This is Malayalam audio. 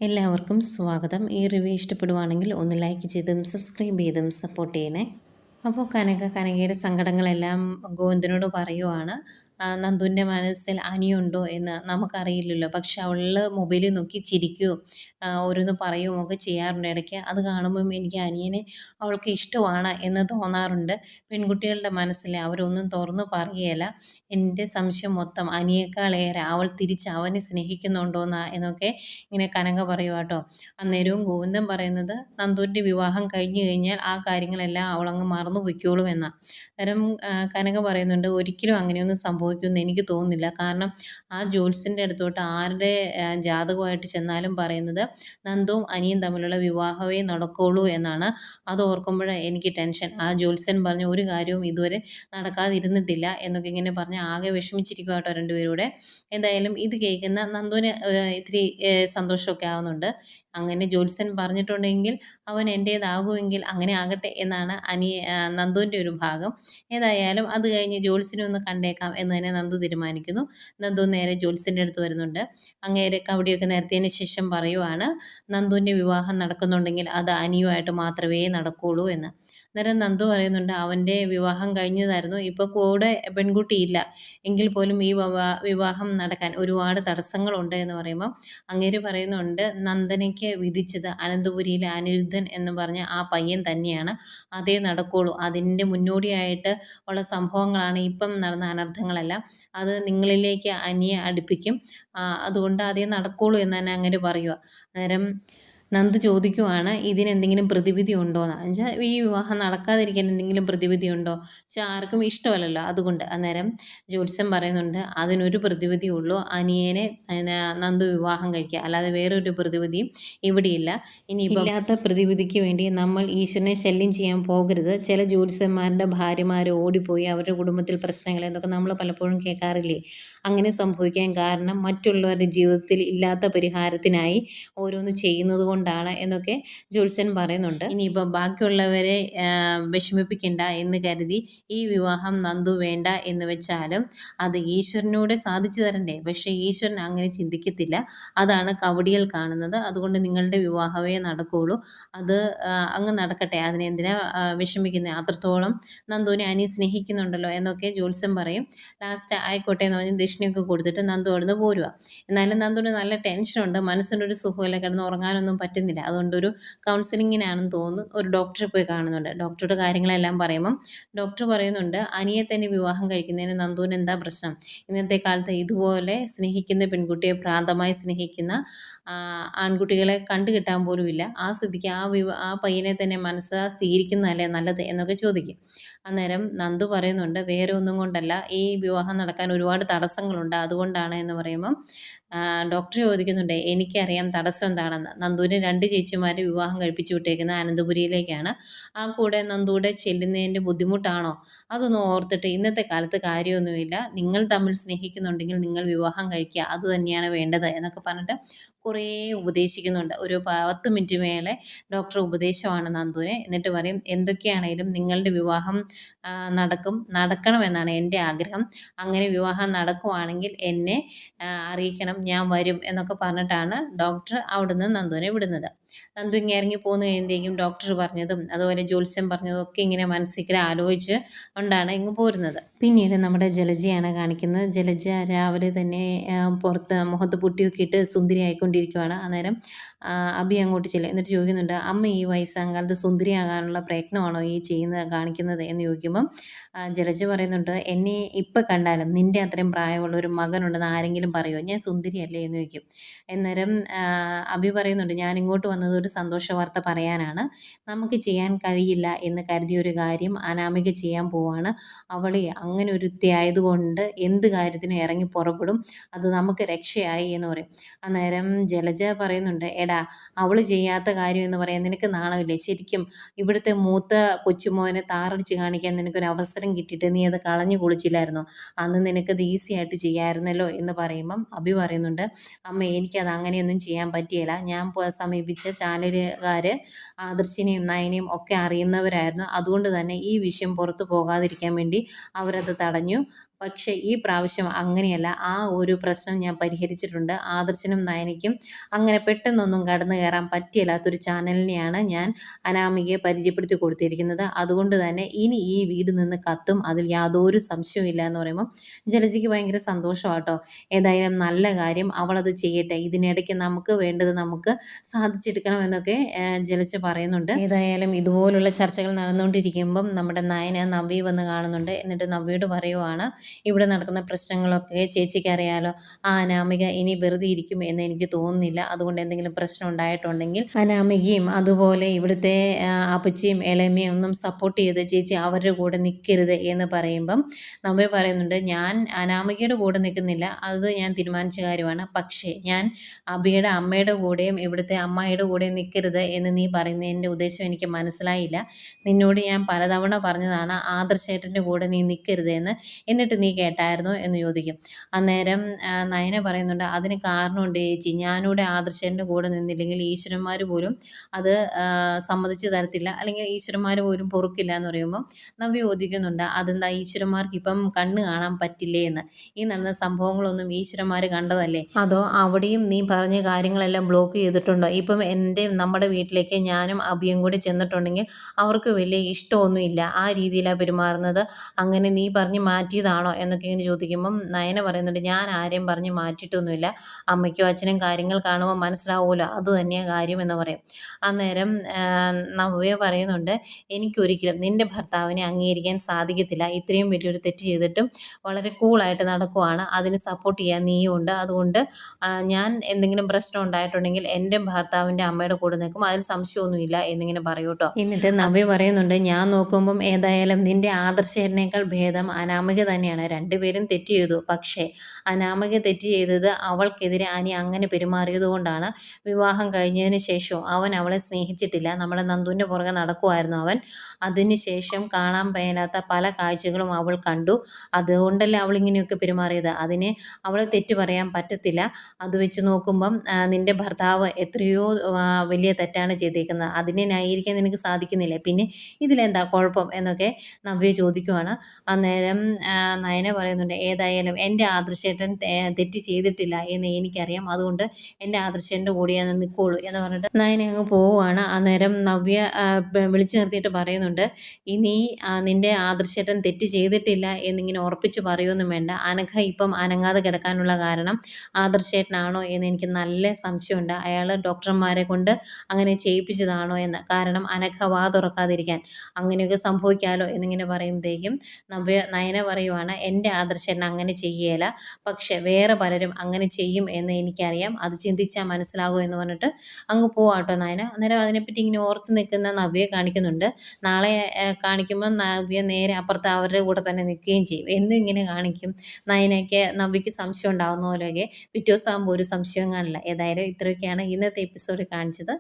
എല്ലാവർക്കും സ്വാഗതം. ഈ റിവ്യൂ ഇഷ്ടപ്പെടുവാണെങ്കിൽ ഒന്ന് ലൈക്ക് ചെയ്തും സബ്സ്ക്രൈബ് ചെയ്തും സപ്പോർട്ട് ചെയ്യണേ. അപ്പോൾ കനകയുടെ സങ്കടങ്ങളെല്ലാം ഗോവിന്ദനോട് പറയുവാണ്. നന്ദുവിൻ്റെ മനസ്സിൽ അനിയുണ്ടോ എന്ന് നമുക്കറിയില്ലല്ലോ. പക്ഷെ അവൾ മൊബൈലിൽ നോക്കി ചിരിക്കുകയോ ഓരോന്ന് പറയുകയോ ഒക്കെ ചെയ്യാറുണ്ട് ഇടയ്ക്ക്. അത് കാണുമ്പം എനിക്ക് അനിയനെ അവൾക്ക് ഇഷ്ടമാണ് എന്ന് തോന്നാറുണ്ട്. പെൺകുട്ടികളുടെ മനസ്സിൽ അവരൊന്നും തുറന്നു പറയുകയില്ല. എൻ്റെ സംശയം മൊത്തം അനിയേക്കാളേറെ അവൾ തിരിച്ച് അവനെ സ്നേഹിക്കുന്നുണ്ടോയെന്നാ എന്നൊക്കെ ഇങ്ങനെ കനക പറയുക കേട്ടോ. അന്നേരവും ഗോവിന്ദൻ പറയുന്നത് നന്ദുവിൻ്റെ വിവാഹം കഴിഞ്ഞു കഴിഞ്ഞാൽ ആ കാര്യങ്ങളെല്ലാം അവളങ്ങ് മറന്നു പൊയ്ക്കോളും എന്നാണ്. അന്നേരം കനക പറയുന്നുണ്ട് ഒരിക്കലും അങ്ങനെയൊന്നും സംഭവിക്കുമെന്ന് എനിക്ക് തോന്നുന്നില്ല. കാരണം ആ ജ്യോത്സ്യൻ്റെ അടുത്തോട്ട് ആരുടെ ജാതകമായിട്ട് ചെന്നാലും പറയുന്നത് നന്ദുവും അനിയും തമ്മിലുള്ള വിവാഹമേ നടക്കുകയുള്ളൂ എന്നാണ്. അത് ഓർക്കുമ്പോൾ എനിക്ക് ടെൻഷൻ. ആ ജ്യോത്സ്യൻ പറഞ്ഞ ഒരു കാര്യവും ഇതുവരെ നടക്കാതിരുന്നിട്ടില്ല എന്നൊക്കെ ഇങ്ങനെ പറഞ്ഞ് ആകെ വിഷമിച്ചിരിക്കുക കേട്ടോ രണ്ടുപേരൂടെ. എന്തായാലും ഇത് കേൾക്കുന്ന നന്ദുവിന് ഇത്തിരി സന്തോഷമൊക്കെ ആവുന്നുണ്ട്. അങ്ങനെ ജ്യോത്സ്യൻ പറഞ്ഞിട്ടുണ്ടെങ്കിൽ അവൻ എൻ്റേതാകുമെങ്കിൽ അങ്ങനെ ആകട്ടെ എന്നാണ് നന്ദുവിൻ്റെ ഒരു ഭാഗം. ഏതായാലും അത് കഴിഞ്ഞ് ജ്യോത്സ്യനെ ഒന്ന് കണ്ടേക്കാം എന്ന് തന്നെ നന്ദു തീരുമാനിക്കുന്നു. നന്ദു നേരെ ജ്യോത്സ്യൻ്റെ അടുത്ത് വരുന്നുണ്ട്. അങ്ങേരെ കവടിയൊക്കെ നിരത്തിയതിന് ശേഷം പറയുവാണ് നന്ദുവിൻ്റെ വിവാഹം നടക്കുന്നുണ്ടെങ്കിൽ അത് അനിയുമായിട്ട് മാത്രമേ നടക്കുകയുള്ളൂ എന്ന്. അന്നേരം നന്ദു പറയുന്നുണ്ട് അവൻ്റെ വിവാഹം കഴിഞ്ഞതായിരുന്നു, ഇപ്പോൾ കൂടെ പെൺകുട്ടിയില്ല, എങ്കിൽ പോലും ഈ വിവാഹം നടക്കാൻ ഒരുപാട് തടസ്സങ്ങളുണ്ട് എന്ന് പറയുമ്പോൾ അങ്ങേര് പറയുന്നുണ്ട് നന്ദനയ്ക്ക് വിധിച്ചത് അനന്തപുരിയിലെ അനിരുദ്ധൻ എന്ന് പറഞ്ഞ ആ പയ്യൻ തന്നെയാണ്, അതേ നടക്കുകയുള്ളൂ. അതിൻ്റെ മുന്നോടിയായിട്ട് ഉള്ള സംഭവങ്ങളാണ് ഇപ്പം നടന്ന അനർത്ഥങ്ങളെല്ലാം. അത് നിങ്ങളിലേക്ക് അനിയെ അടുപ്പിക്കും, അതുകൊണ്ട് അതേ നടക്കുകയുള്ളൂ എന്ന് തന്നെ അങ്ങേര് പറയുക. അന്നേരം നന്ദു ചോദിക്കുവാണ് ഇതിനെന്തെങ്കിലും പ്രതിവിധി ഉണ്ടോയെന്ന്. എന്നുവെച്ചാൽ ഈ വിവാഹം നടക്കാതിരിക്കാൻ എന്തെങ്കിലും പ്രതിവിധി ഉണ്ടോ? വെച്ചാൽ ആർക്കും ഇഷ്ടമല്ലല്ലോ അതുകൊണ്ട്. അന്നേരം ജ്യോത്സ്യൻ പറയുന്നുണ്ട് അതിനൊരു പ്രതിവിധിയുള്ളൂ, അനിയനെ നന്ദു വിവാഹം കഴിക്കുക, അല്ലാതെ വേറൊരു പ്രതിവിധിയും ഇവിടെയില്ല. ഇനി ഇല്ലാത്ത പ്രതിവിധിക്ക് വേണ്ടി നമ്മൾ ഈശ്വരനെ ശല്യം ചെയ്യാൻ പോകരുത്. ചില ജ്യോത്സ്യന്മാരുടെ ഭാര്യമാർ ഓടിപ്പോയി അവരുടെ കുടുംബത്തിൽ പ്രശ്നങ്ങൾ എന്നൊക്കെ നമ്മൾ പലപ്പോഴും കേൾക്കാറില്ലേ. അങ്ങനെ സംഭവിക്കാൻ കാരണം മറ്റുള്ളവരുടെ ജീവിതത്തിൽ ഇല്ലാത്ത പരിഹാരത്തിനായി ഓരോന്ന് ചെയ്യുന്നത് കൊണ്ടാണ് എന്നൊക്കെ ജ്യോത്സ്യൻ പറയുന്നുണ്ട്. ഇനിയിപ്പോൾ ബാക്കിയുള്ളവരെ വിഷമിപ്പിക്കണ്ട എന്ന് കരുതി ഈ വിവാഹം നന്ദു വേണ്ട എന്ന് വെച്ചാലും അത് ഈശ്വരനോട് സാധിച്ചു തരണ്ടേ. പക്ഷേ ഈശ്വരൻ അങ്ങനെ ചിന്തിക്കത്തില്ല, അതാണ് കവടിയിൽ കാണുന്നത്. അതുകൊണ്ട് നിങ്ങളുടെ വിവാഹമേ നടക്കുകയുള്ളൂ, അത് അങ്ങ് നടക്കട്ടെ, അതിനെന്തിനാ വിഷമിക്കുന്നത്, അത്രത്തോളം നന്ദുവിനെ അനി സ്നേഹിക്കുന്നുണ്ടല്ലോ എന്നൊക്കെ ജ്യോത്സ്യൻ പറയും. ലാസ്റ്റ് ആയിക്കോട്ടെ എന്ന് പറഞ്ഞ് ദക്ഷിണയൊക്കെ കൊടുത്തിട്ട് നന്ദു അവിടുന്ന് പോരുക. എന്നാലും നന്ദുവിന് നല്ല ടെൻഷനുണ്ട്, മനസ്സിനൊരു സുഖമില്ല, കിടന്ന് ഉറങ്ങാനൊന്നും പറ്റുന്നില്ല. അതുകൊണ്ടൊരു കൗൺസിലിങ്ങിനാണെന്ന് തോന്നുന്നു ഒരു ഡോക്ടറെ പോയി കാണുന്നുണ്ട്. ഡോക്ടറുടെ കാര്യങ്ങളെല്ലാം പറയുമ്പം ഡോക്ടർ പറയുന്നുണ്ട് അനിയെ തന്നെ വിവാഹം കഴിക്കുന്നതിന് നന്ദുവിന് എന്താ പ്രശ്നം? ഇന്നത്തെ കാലത്ത് ഇതുപോലെ സ്നേഹിക്കുന്ന പെൺകുട്ടിയെ ഭ്രാന്തമായി സ്നേഹിക്കുന്ന ആൺകുട്ടികളെ കണ്ടു കിട്ടാൻ പോലും ഇല്ല. ആ സ്ഥിതിക്ക് ആ പയ്യനെ തന്നെ മനസ്സ് സ്വീകരിക്കുന്നതല്ലേ നല്ലത് എന്നൊക്കെ ചോദിക്കും. അന്നേരം നന്ദു പറയുന്നുണ്ട് വേറെ ഒന്നും കൊണ്ടല്ല, ഈ വിവാഹം നടക്കാൻ ഒരുപാട് തടസ്സങ്ങളുണ്ട്, അതുകൊണ്ടാണ് എന്ന് പറയുമ്പം ഡോക്ടർ ചോദിക്കുന്നുണ്ട് എനിക്കറിയാം തടസ്സം എന്താണെന്ന്. നന്ദുവിന് 2 ചേച്ചിമാർ വിവാഹം കഴിപ്പിച്ചു വിട്ടേക്കുന്നത് അനന്തപുരിയിലേക്കാണ്. ആ കൂടെ നന്ദുവിടെ ചെല്ലുന്നതിൻ്റെ ബുദ്ധിമുട്ടാണോ? അതൊന്നും ഓർത്തിട്ട് ഇന്നത്തെ കാലത്ത് കാര്യമൊന്നുമില്ല, നിങ്ങൾ തമ്മിൽ സ്നേഹിക്കുന്നുണ്ടെങ്കിൽ നിങ്ങൾ വിവാഹം കഴിക്കുക, അത് തന്നെയാണ് വേണ്ടത് എന്നൊക്കെ പറഞ്ഞിട്ട് കുറേ ഉപദേശിക്കുന്നുണ്ട്. ഒരു 10 മിനിറ്റ് മേലെ ഡോക്ടർ ഉപദേശമാണ് നന്ദുവിനെ. എന്നിട്ട് പറയും എന്തൊക്കെയാണേലും നിങ്ങളുടെ വിവാഹം നടക്കണമെന്നാണ് എൻ്റെ ആഗ്രഹം. അങ്ങനെ വിവാഹം നടക്കുവാണെങ്കിൽ എന്നെ അറിയിക്കണം, ഞാൻ വരും എന്നൊക്കെ പറഞ്ഞിട്ടാണ് ഡോക്ടർ അവിടുന്ന് നന്ദുവിനെ വിടുന്നത്. നന്ദു ഇങ്ങനെ ഇറങ്ങി പോന്നു കഴിയുമ്പോഴേക്കും ഡോക്ടർ പറഞ്ഞതും അതുപോലെ ജ്യോത്സ്യൻ പറഞ്ഞതും ഒക്കെ ഇങ്ങനെ മനസ്സിൽ ആലോചിച്ച് കൊണ്ടാണ് ഇങ്ങ് പോരുന്നത്. പിന്നീട് നമ്മുടെ ജലജയാണ് കാണിക്കുന്നത്. ജലജ രാവിലെ തന്നെ പുറത്ത് മുഖത്ത് പുട്ടിയൊക്കെ ഇട്ട് സുന്ദരി ആയിക്കൊണ്ടിരിക്കുകയാണ്. അന്നേരം അബി അങ്ങോട്ട് ചെല്ലും. എന്നിട്ട് ചോദിക്കുന്നുണ്ട് അമ്മ ഈ വയസ്സാകാലത്ത് സുന്ദരിയാകാനുള്ള പ്രയത്നമാണോ ഈ കാണിക്കുന്നത് എന്ന് ചോദിക്കുമ്പം ജലജ പറയുന്നുണ്ട് എന്നെ ഇപ്പം കണ്ടാലും നിൻ്റെ അത്രയും പ്രായമുള്ള ഒരു മകനുണ്ടെന്ന് ആരെങ്കിലും പറയുമോ, ഞാൻ സുന്ദരിയല്ലേ എന്ന് ചോദിക്കും. അന്നേരം അബി പറയുന്നുണ്ട് ഞാൻ ഇങ്ങോട്ട് വന്നത് ഒരു സന്തോഷ വാർത്ത പറയാനാണ്. നമുക്ക് ചെയ്യാൻ കഴിയില്ല എന്ന് കരുതിയ ഒരു കാര്യം അനാമിക ചെയ്യാൻ പോവാണ്. അവൾ അങ്ങനെ ഒരുത്തി ആയതുകൊണ്ട് എന്ത് കാര്യത്തിനും ഇറങ്ങി പുറപ്പെടും, അത് നമുക്ക് രക്ഷയായി എന്ന് പറയും. അന്നേരം ജലജ പറയുന്നുണ്ട് എടാ അവൾ ചെയ്യാത്ത കാര്യം എന്ന് പറയാൻ നിനക്ക് നാണമില്ലേ? ശരിക്കും ഇവിടുത്തെ മൂത്ത കൊച്ചുമോനെ താറടിച്ച് കാണിക്കാൻ നിനക്കൊരു അവസരം കിട്ടിയിട്ട് നീ അത് കളഞ്ഞു കുളിച്ചില്ലായിരുന്നോ? അന്ന് നിനക്കത് ഈസി ആയിട്ട് ചെയ്യാമായിരുന്നല്ലോ എന്ന് പറയുമ്പം അബി പറയുന്നുണ്ട് അമ്മ എനിക്കത് അങ്ങനെയൊന്നും ചെയ്യാൻ പറ്റിയില്ല. ഞാൻ സമീപിച്ച ചാനലുകാർ ആദർശിനെയും നയനെയും ഒക്കെ അറിയുന്നവരായിരുന്നു. അതുകൊണ്ട് തന്നെ ഈ വിഷയം പുറത്തു പോകാതിരിക്കാൻ വേണ്ടി അവരത് തടഞ്ഞു. പക്ഷേ ഈ പ്രാവശ്യം അങ്ങനെയല്ല. ആ ഒരു പ്രശ്നം ഞാൻ പരിഹരിച്ചിട്ടുണ്ട്. ആദർശനും നയനയ്ക്കും അങ്ങനെ പെട്ടെന്നൊന്നും കടന്നു കയറാൻ പറ്റില്ലാത്തൊരു ചാനലിനെയാണ് ഞാൻ അനാമികയെ പരിചയപ്പെടുത്തി കൊടുത്തിരിക്കുന്നത്. അതുകൊണ്ട് തന്നെ ഇനി ഈ വീട് നിന്ന് കത്തും, അതിൽ യാതൊരു സംശയവും ഇല്ല എന്ന് പറയുമ്പോൾ ജലജയ്ക്ക് ഭയങ്കര സന്തോഷമാട്ടോ. ഏതായാലും നല്ല കാര്യം, അവളത് ചെയ്യട്ടെ. ഇതിനിടയ്ക്ക് നമുക്ക് വേണ്ടത് നമുക്ക് സാധിച്ചെടുക്കണം എന്നൊക്കെ ജലജ പറയുന്നുണ്ട്. ഏതായാലും ഇതുപോലുള്ള ചർച്ചകൾ നടന്നുകൊണ്ടിരിക്കുമ്പം നമ്മുടെ നയന നവ്യ വന്ന് കാണുന്നുണ്ട്. എന്നിട്ട് നവ്യയോട് പറയുവാണ്, ഇവിടെ നടക്കുന്ന പ്രശ്നങ്ങളൊക്കെ ചേച്ചിക്ക് അറിയാലോ. ആ അനാമിക ഇനി വെറുതെ ഇരിക്കും എന്ന് എനിക്ക് തോന്നുന്നില്ല. അതുകൊണ്ട് എന്തെങ്കിലും പ്രശ്നം ഉണ്ടായിട്ടുണ്ടെങ്കിൽ അനാമികയും അതുപോലെ ഇവിടുത്തെ അപ്പച്ചിയും ഇളയമ്മയും ഒന്നും സപ്പോർട്ട് ചെയ്ത് ചേച്ചി അവരുടെ കൂടെ നിൽക്കരുത് എന്ന് പറയുമ്പം നവ്യ പറയുന്നുണ്ട്, ഞാൻ അനാമികയുടെ കൂടെ നിൽക്കുന്നില്ല, അത് ഞാൻ തീരുമാനിച്ച കാര്യമാണ്. പക്ഷേ ഞാൻ അബിയുടെ അമ്മയുടെ കൂടെയും ഇവിടുത്തെ അമ്മായിയുടെ കൂടെയും നിൽക്കരുത് എന്ന് നീ പറയുന്നതിൻ്റെ ഉദ്ദേശം എനിക്ക് മനസ്സിലായില്ല. നിന്നോട് ഞാൻ പലതവണ പറഞ്ഞതാണ് ആദർശേട്ടൻ്റെ കൂടെ നീ നിൽക്കരുത് എന്ന്. എന്നിട്ട് നീ കേട്ടായിരുന്നോ എന്ന് ചോദിക്കും. അന്നേരം നയന പറയുന്നുണ്ട്, അതിന് കാരണമുണ്ട് ചേച്ചി. ഞാനിവിടെ ആദർശേട്ടൻ്റെ കൂടെ നിന്നില്ലെങ്കിൽ ഈശ്വരന്മാർ പോലും അത് സമ്മതിച്ചു തരത്തില്ല, അല്ലെങ്കിൽ ഈശ്വരന്മാർ പോലും പൊറുക്കില്ല എന്ന് പറയുമ്പോൾ നവ്യ ചോദിക്കുന്നുണ്ട്, അതെന്താ ഈശ്വരന്മാർക്ക് ഇപ്പം കണ്ണ് കാണാൻ പറ്റില്ലേ എന്ന്. ഈ നടന്ന സംഭവങ്ങളൊന്നും ഈശ്വരന്മാർ കണ്ടതല്ലേ? അതോ അവിടെയും നീ പറഞ്ഞ കാര്യങ്ങളെല്ലാം ബ്ലോക്ക് ചെയ്തിട്ടുണ്ടോ? ഇപ്പം നമ്മുടെ വീട്ടിലേക്ക് ഞാനും അഭിയും കൂടി ചെന്നിട്ടുണ്ടെങ്കിൽ അവർക്ക് വലിയ ഇഷ്ടമൊന്നുമില്ല, ആ രീതിയിലാണ് പെരുമാറുന്നത്. അങ്ങനെ നീ പറഞ്ഞ് മാറ്റിയതാണോ എന്നൊക്കെ ഇങ്ങനെ ചോദിക്കുമ്പം നയന പറയുന്നുണ്ട്, ഞാൻ ആരെയും പറഞ്ഞ് മാറ്റിയിട്ടൊന്നുമില്ല. അമ്മയ്ക്കും അച്ഛനും കാര്യങ്ങൾ കാണുമ്പോൾ മനസ്സിലാവുമല്ലോ, അത് തന്നെയാണ് കാര്യം എന്ന് പറയും. അന്നേരം നവ്യ പറയുന്നുണ്ട്, എനിക്കൊരിക്കലും നിൻ്റെ ഭർത്താവിനെ അംഗീകരിക്കാൻ സാധിക്കത്തില്ല. ഇത്രയും വലിയൊരു തെറ്റ് ചെയ്തിട്ടും വളരെ കൂളായിട്ട് നടക്കുവാണ്. അതിന് സപ്പോർട്ട് ചെയ്യാൻ നീയും ഉണ്ട്. അതുകൊണ്ട് ഞാൻ എന്തെങ്കിലും പ്രശ്നം ഉണ്ടായിട്ടുണ്ടെങ്കിൽ എൻ്റെ ഭർത്താവിൻ്റെ അമ്മയുടെ കൂടെ നിൽക്കും, അതിൽ സംശയമൊന്നുമില്ല എന്നിങ്ങനെ പറയൂ കേട്ടോ. എന്നിട്ട് നവ്യ പറയുന്നുണ്ട്, ഞാൻ നോക്കുമ്പം ഏതായാലും നിൻ്റെ ആദർശേട്ടനേക്കാൾ ഭേദം അനാമിക തന്നെയാണ്. രണ്ടുപേരും തെറ്റ് ചെയ്തു. പക്ഷേ അനാമിക തെറ്റ് ചെയ്തത് അവൾക്കെതിരെ അനി അങ്ങനെ പെരുമാറിയത് കൊണ്ടാണ്. വിവാഹം കഴിഞ്ഞതിന് ശേഷവും അവൻ അവളെ സ്നേഹിച്ചിട്ടില്ല. നമ്മുടെ നന്ദുവിൻ്റെ പുറകെ നടക്കുമായിരുന്നു അവൻ. അതിന് ശേഷം കാണാൻ മേലാത്ത പല കാഴ്ചകളും അവൾ കണ്ടു. അതുകൊണ്ടല്ലേ അവൾ ഇങ്ങനെയൊക്കെ പെരുമാറിയത്. അതിന് അവളെ തെറ്റ് പറയാൻ പറ്റത്തില്ല. അത് വെച്ച് നോക്കുമ്പം നിൻ്റെ ഭർത്താവ് എത്രയോ വലിയ തെറ്റാണ് ചെയ്തേക്കുന്നത്. അതിനെ ന്യായീകരിക്കാൻ നിനക്ക് സാധിക്കുന്നില്ലേ? പിന്നെ ഇതിലെന്താ കുഴപ്പം എന്നൊക്കെ നവ്യ ചോദിക്കുവാണ്. അന്നേരം നയന പറയുന്നുണ്ട്, ഏതായാലും എൻ്റെ ആദർശേട്ടൻ തെറ്റ് ചെയ്തിട്ടില്ല എന്ന് എനിക്കറിയാം. അതുകൊണ്ട് എൻ്റെ ആദർശേട്ടൻ്റെ കൂടെയാണ് നിൽക്കുള്ളൂ എന്ന് പറഞ്ഞിട്ട് നയന അങ്ങ് പോവുകയാണ്. അന്നേരം നവ്യ വിളിച്ചു നിർത്തിയിട്ട് പറയുന്നുണ്ട്, ഇനി നിൻ്റെ ആദർശേട്ടൻ തെറ്റ് ചെയ്തിട്ടില്ല എന്നിങ്ങനെ ഉറപ്പിച്ച് പറയുമൊന്നും വേണ്ട. അനഘ ഇപ്പം അനങ്ങാതെ കിടക്കാനുള്ള കാരണം ആദർശേട്ടനാണോ എന്ന് എനിക്ക് നല്ല സംശയമുണ്ട്. അയാൾ ഡോക്ടർമാരെ കൊണ്ട് അങ്ങനെ ചെയ്യിപ്പിച്ചതാണോ എന്ന്. കാരണം അനഘ വാ തുറക്കാതിരിക്കാൻ അങ്ങനെയൊക്കെ സംഭവിക്കാമല്ലോ എന്നിങ്ങനെ പറയുമ്പോഴത്തേക്കും നയന പറയുവാണ്, എൻ്റെ ആദർശേട്ടൻ അങ്ങനെ ചെയ്യുകയില്ല, പക്ഷെ വേറെ പലരും അങ്ങനെ ചെയ്യും എന്ന് എനിക്കറിയാം, അത് ചിന്തിച്ചാൽ മനസ്സിലാകും എന്ന് പറഞ്ഞിട്ട് അങ്ങ് പോവാട്ടോ നയന. അന്നേരം അതിനെപ്പറ്റി ഇങ്ങനെ ഓർത്ത് നിൽക്കുന്ന നവ്യയെ കാണിക്കുന്നുണ്ട്. നാളെ കാണിക്കുമ്പോൾ നവ്യ നേരെ അപ്പുറത്ത് അവരുടെ കൂടെ തന്നെ നിൽക്കുകയും ചെയ്യും. എന്നും ഇങ്ങനെ കാണിക്കും. നവ്യയ്ക്ക് സംശയം ഉണ്ടാകുന്ന പോലെയൊക്കെ പിറ്റേ ദിവസം ആകുമ്പോൾ ഒരു സംശയം കാണില്ല. ഏതായാലും ഇത്രയൊക്കെയാണ് ഇന്നത്തെ എപ്പിസോഡ് കാണിച്ചത്.